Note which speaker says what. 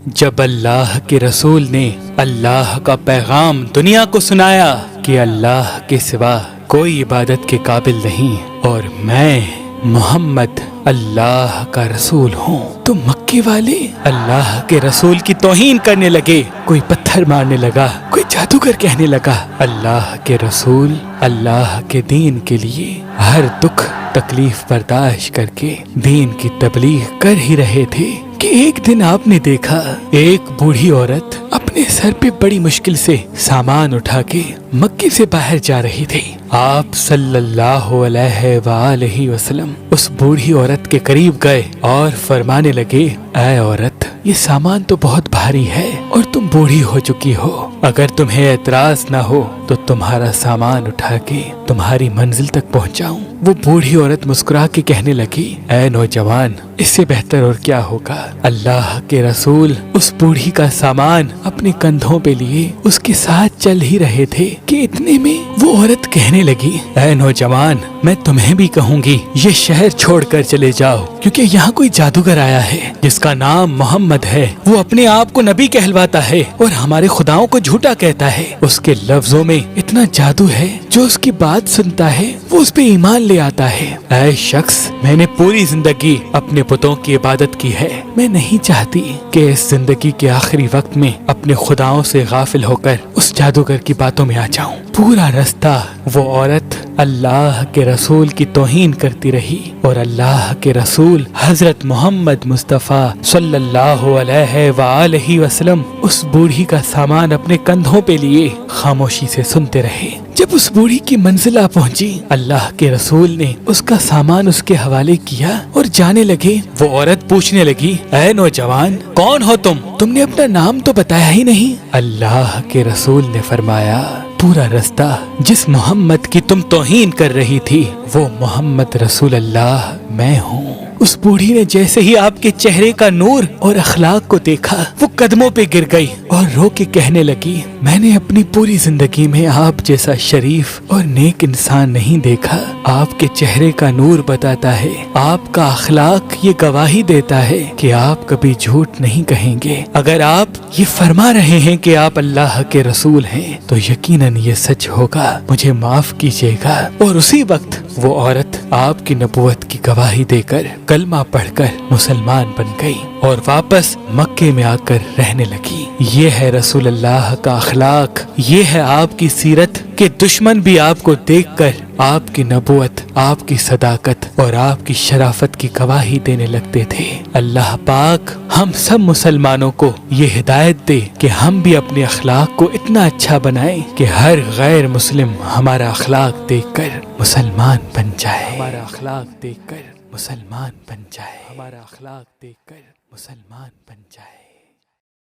Speaker 1: جب اللہ کے رسول نے اللہ کا پیغام دنیا کو سنایا کہ اللہ کے سوا کوئی عبادت کے قابل نہیں اور میں محمد اللہ کا رسول ہوں، تو مکے والے اللہ کے رسول کی توہین کرنے لگے۔ کوئی پتھر مارنے لگا، کوئی جادوگر کہنے لگا۔ اللہ کے رسول اللہ کے دین کے لیے ہر دکھ تکلیف برداشت کر کے دین کی تبلیغ کر ہی رہے تھے کہ ایک دن آپ نے دیکھا ایک بوڑھی عورت اپنے سر پہ بڑی مشکل سے سامان اٹھا کے مکے سے باہر جا رہی تھی۔ آپ صلی اللہ علیہ وآلہ وسلم اس بوڑھی عورت کے قریب گئے اور فرمانے لگے، اے عورت، یہ سامان تو بہت بھاری ہے اور تم بوڑھی ہو چکی ہو، اگر تمہیں اعتراض نہ ہو تو تمہارا سامان اٹھا کے تمہاری منزل تک پہنچاؤں۔ وہ بوڑھی عورت مسکرا کے کہنے لگی، اے نوجوان، اس سے بہتر اور کیا ہوگا۔ اللہ کے رسول اس بوڑھی کا سامان اپنے کندھوں پہ لیے اس کے ساتھ چل ہی رہے تھے کہ اتنے میں وہ عورت کہنے لگی، اے نوجوان، میں تمہیں بھی کہوں گی یہ شہر چھوڑ کر چلے جاؤ، کیونکہ یہاں کوئی جادوگر آیا ہے جس کا نام محمد ہے۔ وہ اپنے آپ کو نبی کہلواتا ہے اور ہمارے خداؤں کو جھوٹا کہتا ہے۔ اس کے لفظوں میں اتنا جادو ہے، جو اس کی بات سنتا ہے وہ اس پہ ایمان لے آتا ہے۔ اے شخص، میں نے پوری زندگی اپنے بتوں کی عبادت کی ہے، میں نہیں چاہتی کہ اس زندگی کے آخری وقت میں اپنے خداؤں سے غافل ہو کر اس جادوگر کی باتوں میں آ جاؤں۔ پورا رستہ وہ عورت اللہ کے رسول کی توہین کرتی رہی اور اللہ کے رسول حضرت محمد مصطفیٰ صلی اللہ علیہ وآلہ وسلم اس بوڑھی کا سامان اپنے کندھوں پہ لیے خاموشی سے سنتے رہے۔ جب اس بوڑھی کی منزل آ پہنچی، اللہ کے رسول نے اس کا سامان اس کے حوالے کیا اور جانے لگے۔ وہ عورت پوچھنے لگی، اے نوجوان، کون ہو تم نے اپنا نام تو بتایا ہی نہیں۔ اللہ کے رسول نے فرمایا، پورا رستہ جس محمد کی تم توہین کر رہی تھی وہ محمد رسول اللہ میں ہوں۔ اس بوڑھی نے جیسے ہی آپ کے چہرے کا نور اور اخلاق کو دیکھا، وہ قدموں پہ گر گئی اور رو کے کہنے لگی، میں نے اپنی پوری زندگی میں آپ جیسا شریف اور نیک انسان نہیں دیکھا۔ آپ کے چہرے کا نور بتاتا ہے، آپ کا اخلاق یہ گواہی دیتا ہے کہ آپ کبھی جھوٹ نہیں کہیں گے۔ اگر آپ یہ فرما رہے ہیں کہ آپ اللہ کے رسول ہیں تو یقیناً یہ سچ ہوگا، مجھے معاف کیجیے گا۔ اور اسی وقت وہ عورت آپ کی نبوت کی گواہی دے کر کلمہ پڑھ کر مسلمان بن گئی اور واپس مکے میں آ کر رہنے لگی۔ یہ ہے رسول اللہ کا اخلاق، یہ ہے آپ کی سیرت کہ دشمن بھی آپ کو دیکھ کر آپ کی نبوت، آپ کی صداقت اور آپ کی شرافت کی گواہی دینے لگتے تھے۔ اللہ پاک ہم سب مسلمانوں کو یہ ہدایت دے کہ ہم بھی اپنے اخلاق کو اتنا اچھا بنائیں کہ ہر غیر مسلم ہمارا اخلاق دیکھ کر مسلمان بن جائے، ہمارا اخلاق دیکھ کر مسلمان بن جائے، ہمارا اخلاق دیکھ کر مسلمان بن جائے۔